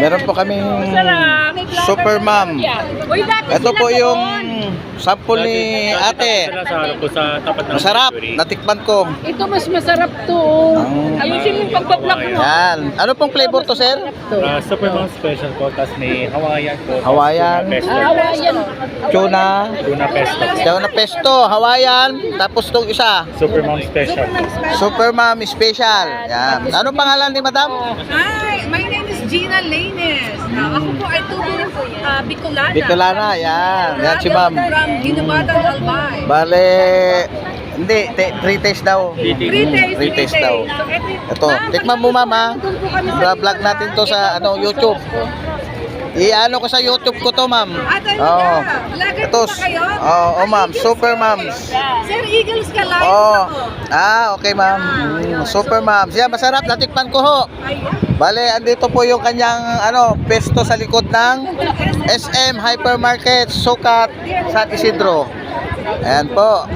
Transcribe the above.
Meron po kaming Super Ma'am. Ito po yung sample ni ate. Masarap, natikman ko. Ito mas masarap to. Ayusin mo yung pagbablog mo. Yan. Ano pong flavor to, sir? Super Mom Special po, tapos may Hawaiian po. Hawaiian. Hawaiian. Tuna. Tuna pesto. Tuna pesto, Hawaiian. Tapos itong isa, Super Mom Special. Super Ma'am Special. Yan. Anong pangalan ni madam? Hi, my name is Gina Lanes. Ako po ay tubong Bicolana. Bicolana, yan. Yan si ma'am. From Ginubatan, Albay. Bale, hindi, 3 taste daw. 3 taste daw. Ito, tikman mo mama. Vlog natin to sa YouTube. I-ano ko sa YouTube ko to, ma'am. Oo. Vlogger Ito, po ba kayo? oh, ma'am, Super Moms. Sir Eagles ka live Oh. ako. Okay, ma'am. Super Moms. Yan, masarap. Natikman ko ho. Bale, andito po yung kanyang pesto sa likod ng SM Hypermarket, Sukat, San Isidro. Ayan po.